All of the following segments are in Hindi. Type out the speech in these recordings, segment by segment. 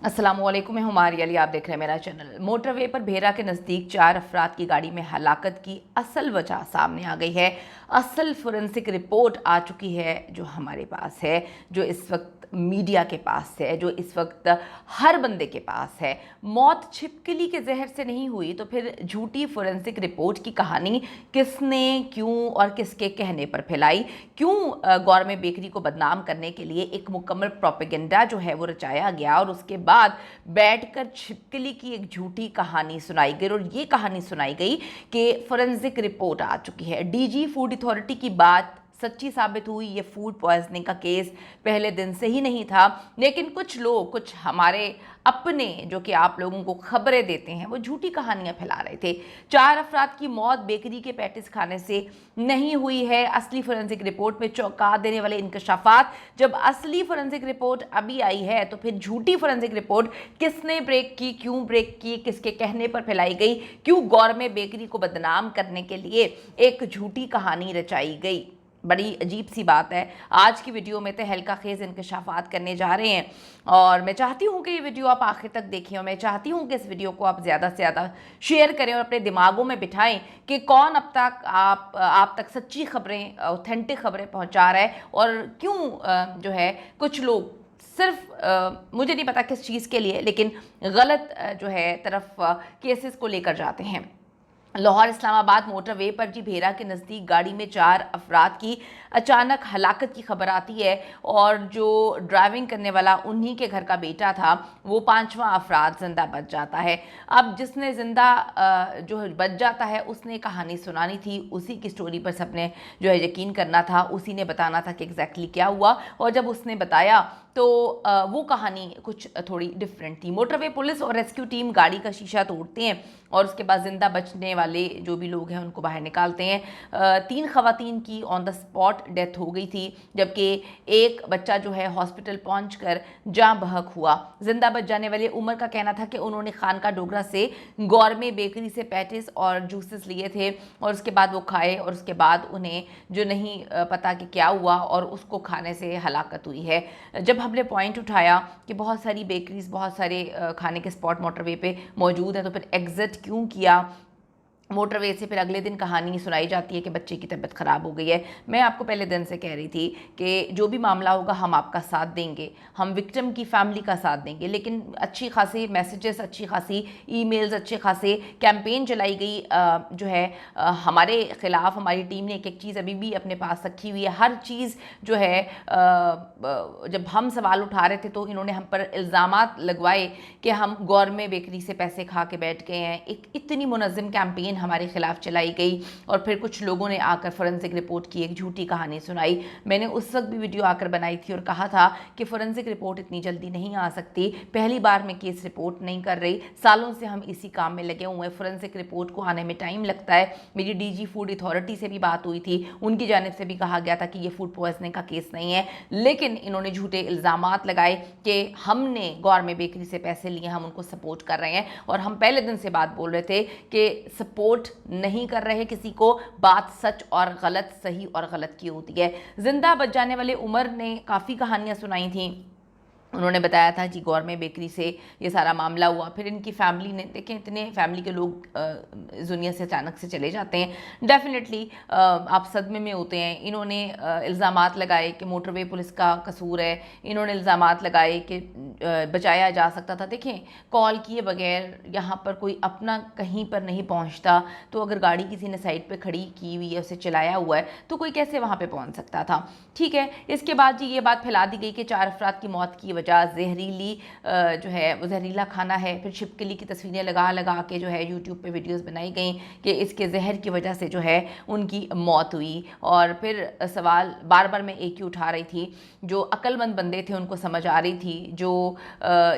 अस्सलामुअलैकुम, मैं हुमारी अली, आप देख रहे हैं मेरा चैनल। मोटरवे पर भेरा के नज़दीक 4 अफराद की गाड़ी में हलाकत की असल वजह सामने आ गई है। असल फोरेंसिक रिपोर्ट आ चुकी है जो हमारे पास है, जो इस वक्त मीडिया के पास है, जो इस वक्त हर बंदे के पास है। मौत छिपकली के जहर से नहीं हुई तो फिर झूठी फोरेंसिक रिपोर्ट की कहानी किसने, क्यों और किसके कहने पर फैलाई? क्यों गौरमेंट बेकरी को बदनाम करने के लिए एक मुकम्मल प्रोपेगेंडा जो है वो रचाया गया और उसके बाद बैठकर छिपकली की एक झूठी कहानी सुनाई गई। और ये कहानी सुनाई गई कि फोरेंसिक रिपोर्ट आ चुकी है। डीजी फूड अथॉरिटी की बात सच्ची साबित हुई। ये फूड पॉइजनिंग का केस पहले दिन से ही नहीं था, लेकिन कुछ लोग, कुछ हमारे अपने जो कि आप लोगों को खबरें देते हैं, वो झूठी कहानियां फैला रहे थे। 4 अफराद की मौत बेकरी के पैटिस खाने से नहीं हुई है। असली फोरेंसिक रिपोर्ट में चौंका देने वाले इंकशाफात। जब असली फोरेंसिक रिपोर्ट अभी आई है तो फिर झूठी फोरेंसिक रिपोर्ट किसने ब्रेक की, क्यों ब्रेक की, किसके कहने पर फैलाई गई, क्यों गौरमेंट बेकरी को बदनाम करने के लिए एक झूठी कहानी रचाई गई? बड़ी अजीब सी बात है। आज की वीडियो में तो हल्का खेज इंकशाफात करने जा रहे हैं और मैं चाहती हूँ कि ये वीडियो आप आखिर तक देखें और मैं चाहती हूँ कि इस वीडियो को आप ज़्यादा से ज़्यादा शेयर करें और अपने दिमागों में बिठाएं कि कौन अब तक आप तक सच्ची खबरें, ऑथेंटिक खबरें पहुँचा रहा है और क्यों जो है कुछ लोग सिर्फ मुझे नहीं पता किस चीज़ के लिए, लेकिन गलत जो है तरफ केसेस को लेकर जाते हैं। लाहौर इस्लामाबाद मोटरवे पर जी भेरा के नज़दीक गाड़ी में 4 अफराद की अचानक हलाकत की खबर आती है और जो ड्राइविंग करने वाला उन्हीं के घर का बेटा था, वो 5वां अफराद जिंदा बच जाता है। अब जिसने जिंदा जो बच जाता है उसने कहानी सुनानी थी, उसी की स्टोरी पर सबने जो है यकीन करना था, उसी ने बताना था कि एग्जैक्टली क्या हुआ। और जब उसने बताया तो वो कहानी कुछ थोड़ी डिफरेंट थी। मोटरवे पुलिस और रेस्क्यू टीम गाड़ी का शीशा तोड़ते हैं और उसके बाद जिंदा बचने वाले जो भी लोग हैं उनको बाहर निकालते हैं। 3 खवातीन की ऑन द स्पॉट डेथ हो गई थी, जबकि एक बच्चा जो है हॉस्पिटल पहुंचकर जाँ बहक हुआ। जिंदा बच जाने वाले उमर का कहना था कि उन्होंने खानका डोगरा से गौरमेंट बेकरी से पैटिस और जूसेस लिए थे और उसके बाद वो खाए और उसके बाद उन्हें जो नहीं पता कि क्या हुआ और उसको खाने से हलाकत हुई है। जब हमने पॉइंट उठाया कि बहुत सारी बेकरीज, बहुत सारे खाने के स्पॉट मोटरवे पे मौजूद हैं, तो फिर एग्जिट क्यों किया मोटरवे से? फिर अगले दिन कहानी सुनाई जाती है कि बच्चे की तबीयत ख़राब हो गई है। मैं आपको पहले दिन से कह रही थी कि जो भी मामला होगा हम आपका साथ देंगे, हम विक्टिम की फैमिली का साथ देंगे, लेकिन अच्छी खासी मैसेजेस, अच्छी खासी ईमेल्स, अच्छे खासे कैंपेन चलाई गई जो है हमारे ख़िलाफ़। हमारी टीम ने एक एक चीज़ अभी भी अपने पास रखी हुई है। हर चीज़ जो है जब हम सवाल उठा रहे थे तो इन्होंने हम पर इल्ज़ामात लगवाए कि हम गौरमेंट बेकरी से पैसे खा के बैठ गए हैं। एक इतनी मुनज़्ज़म कैंपेन हमारे खिलाफ चलाई गई और फिर कुछ लोगों ने आकर फोरेंसिक रिपोर्ट की एक झूठी कहानी सुनाई। मैंने उस वक्त भी वीडियो आकर बनाई थी और कहा था कि फोरेंसिक रिपोर्ट इतनी जल्दी नहीं आ सकती, पहली बार मैं केस रिपोर्ट नहीं कर रही, सालों से हम इसी काम में लगे हुए हैं, फोरेंसिक रिपोर्ट को आने में टाइम लगता है। मेरी डीजी फूड अथॉरिटी से भी बात हुई थी, उनकी जानिब से भी कहा गया था कि ये फूड पॉइजनिंग का केस नहीं है, लेकिन इन्होंने झूठे इल्ज़ामात लगाए कि हमने गौरमेंट बेकरी से पैसे लिए, हम उनको सपोर्ट कर रहे हैं। और हम पहले दिन से बात बोल रहे थे कि सपोर्ट नहीं कर रहे किसी को, बात सच और गलत, सही और गलत की होती है। जिंदा बच जाने वाले उमर ने काफ़ी कहानियां सुनाई थी। उन्होंने बताया था कि गौरमेंट बेकरी से ये सारा मामला हुआ। फिर इनकी फैमिली ने, देखें इतने फैमिली के लोग इस दुनिया से अचानक से चले जाते हैं, डेफिनेटली आप सदमे में होते हैं। इन्होंने इल्ज़ामात लगाए कि मोटरवे पुलिस का कसूर है, इन्होंने इल्ज़ामात लगाए कि बचाया जा सकता था। देखें, कॉल किए बगैर यहाँ पर कोई अपना कहीं पर नहीं पहुँचता, तो अगर गाड़ी किसी ने साइड पर खड़ी की हुई है, उसे चलाया हुआ है, तो कोई कैसे वहाँ पर पहुँच सकता था? ठीक है, इसके बाद जी ये बात फैला दी गई कि 4 अफराद की मौत की वजह जहरीली जो है वो जहरीला खाना है। फिर छिपकली की तस्वीरें लगा लगा के जो है यूट्यूब पे वीडियोस बनाई गई कि इसके जहर की वजह से जो है उनकी मौत हुई। और फिर सवाल बार बार मैं एक ही उठा रही थी, जो अक्लमंद बंदे थे उनको समझ आ रही थी, जो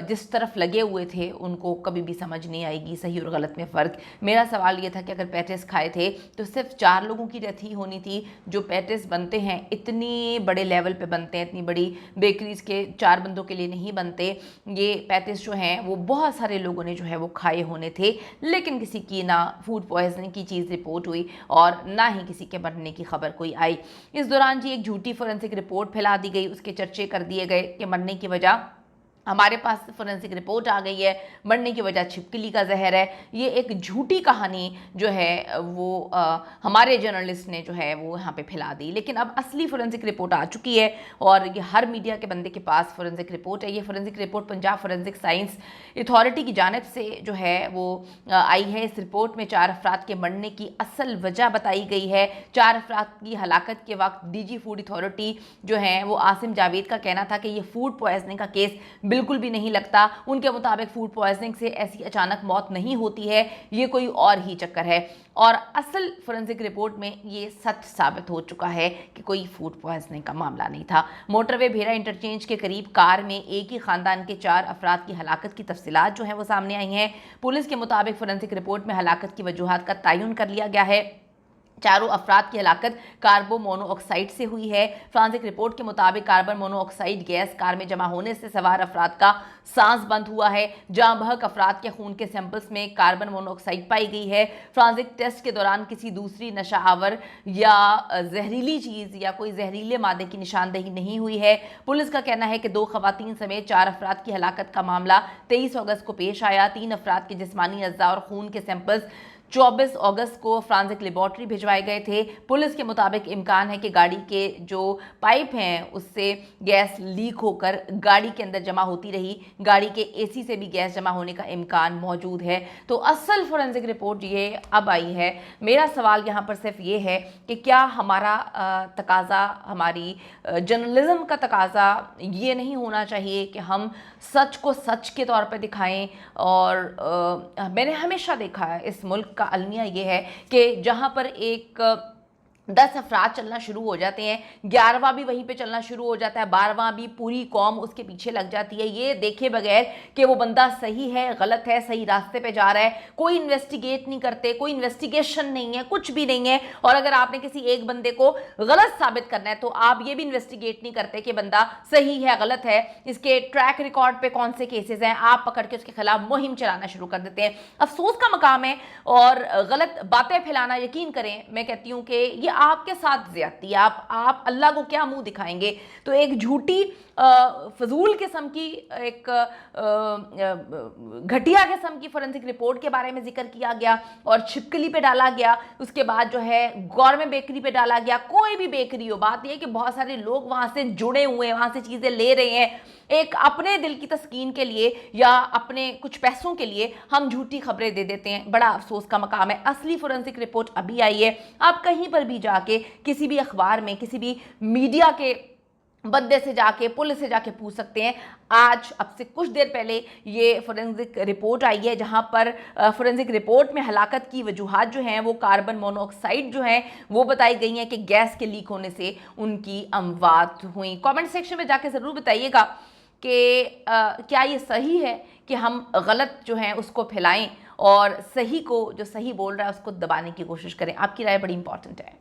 जिस तरफ लगे हुए थे उनको कभी भी समझ नहीं आएगी सही और गलत में फ़र्क। मेरा सवाल ये था कि अगर पैटिस खाए थे तो सिर्फ 4 लोगों की डेथ ही होनी थी। जो पैटिस बनते हैं इतनी बड़े लेवल पे बनते हैं, इतनी बड़ी बेकरीज के 4 बंदों के लिए नहीं बनते। ये पैटिस जो हैं वो बहुत सारे लोगों ने जो है वो खाए होने थे, लेकिन किसी की ना फूड पॉइजनिंग की चीज़ रिपोर्ट हुई और ना ही किसी के मरने की खबर कोई आई। इस दौरान जी एक झूठी फोरेंसिक रिपोर्ट फैला दी गई, उसके चर्चे कर दिए गए कि मरने की वजह हमारे पास फोरेंसिक रिपोर्ट आ गई है, मरने की वजह छिपकली का जहर है। ये एक झूठी कहानी जो है वो हमारे जर्नलिस्ट ने जो है वो यहाँ पे फैला दी, लेकिन अब असली फोरेंसिक रिपोर्ट आ चुकी है और ये हर मीडिया के बंदे के पास फोरेंसिक रिपोर्ट है। ये forensic report Punjab forensic science authority की जानिब से जो है वो आई है। इस रिपोर्ट में 4 अफराद के मरने की असल वजह बताई गई है। 4 अफराद की हलाकत के वक्त डीजी फूड अथॉरिटी जो है वो आसिम जावेद का कहना था कि ये फूड पॉइजनिंग का केस बिल्कुल भी नहीं लगता। उनके मुताबिक फूड पॉइजनिंग से ऐसी अचानक मौत नहीं होती है, ये कोई और ही चक्कर है। और असल फोरेंसिक रिपोर्ट में ये सच साबित हो चुका है कि कोई फूड पॉइजनिंग का मामला नहीं था। मोटरवे भेरा इंटरचेंज के करीब कार में एक ही खानदान के 4 अफराद की हलाकत की तफसीलात जो है वो सामने आई हैं। पुलिस के मुताबिक फोरेंसिक रिपोर्ट में हलाकत की वजूहात का तयन कर लिया गया है। चारों अफराद की हलाकत कार्बन मोनोऑक्साइड से हुई है। फोरेंसिक रिपोर्ट के मुताबिक कार्बन मोनोऑक्साइड गैस कार में जमा होने से सवार अफराद का सांस बंद हुआ है। जहां बहक अफराद के खून के सैंपल्स में कार्बन मोनोऑक्साइड पाई गई है। फोरेंसिक टेस्ट के दौरान किसी दूसरी नशा आवर या जहरीली चीज़ या कोई जहरीले मादे की निशानदेही नहीं हुई है। पुलिस का कहना है कि 2 खवातीन समेत 4 अफराद की हलाकत का मामला 23 अगस्त को पेश आया। 3 अफराद के जिस्मानी अज्जा और खून के सैंपल्स 24 अगस्त को फ्रांसिक लेबॉर्ट्री भिजवाए गए थे। पुलिस के मुताबिक इम्कान है कि गाड़ी के जो पाइप हैं उससे गैस लीक होकर गाड़ी के अंदर जमा होती रही। गाड़ी के एसी से भी गैस जमा होने का इम्कान मौजूद है। तो असल फोरेंसिक रिपोर्ट ये अब आई है। मेरा सवाल यहाँ पर सिर्फ ये है कि क्या हमारा तकाजा, हमारी जर्नलिज्म का तकाजा ये नहीं होना चाहिए कि हम सच को सच के तौर पर दिखाएं। और मैंने हमेशा देखा है इस मुल्क का अलमिया ये है कि जहाँ पर एक 10 अफराद चलना शुरू हो जाते हैं, 11वां भी वहीं पे चलना शुरू हो जाता है, 12वां भी पूरी कौम उसके पीछे लग जाती है, ये देखे बगैर कि वो बंदा सही है गलत है, सही रास्ते पे जा रहा है। कोई इन्वेस्टिगेट नहीं करते, कोई इन्वेस्टिगेशन नहीं है, कुछ भी नहीं है। और अगर आपने किसी एक बंदे को गलत साबित करना है तो आप ये भी इन्वेस्टिगेट नहीं करते कि बंदा सही है गलत है, इसके ट्रैक रिकॉर्ड पे कौन से केसेस हैं, आप पकड़ के उसके खिलाफ मुहिम चलाना शुरू कर देते हैं। अफसोस का मकाम है और गलत बातें फैलाना, यकीन करें मैं कहती हूँ कि ये आपके साथ ज्यादती। आप अल्लाह को क्या मुंह दिखाएंगे। तो एक झूठी फजूल किस्म की एक घटिया किस्म की फोरेंसिक रिपोर्ट के बारे में जिक्र किया गया और छिपकली पे डाला गया। उसके बाद जो है गौरमेंट बेकरी पे डाला गया। कोई भी बेकरी हो, बात यह कि बहुत सारे लोग वहां से जुड़े हुए हैं, वहां से चीजें ले रहे हैं। एक अपने दिल की तस्कीन के लिए या अपने कुछ पैसों के लिए हम झूठी खबरें दे देते हैं। बड़ा अफसोस का मकाम है। असली फोरेंसिक रिपोर्ट अभी आई है। आप कहीं पर भी जाके किसी भी अखबार में, किसी भी मीडिया के बंदे से जाके, पुलिस से जाके पूछ सकते हैं। आज अब से कुछ देर पहले ये फोरेंसिक रिपोर्ट आई है जहां पर फोरेंसिक रिपोर्ट में हलाकत की वजूहात जो हैं वो कार्बन मोनोऑक्साइड जो है वो बताई गई हैं कि गैस के लीक होने से उनकी अमवात हुई। कमेंट सेक्शन में जाके ज़रूर बताइएगा कि क्या ये सही है कि हम गलत जो है उसको फैलाएं और सही को, जो सही बोल रहा है उसको दबाने की कोशिश करें। आपकी राय बड़ी इंपॉर्टेंट है।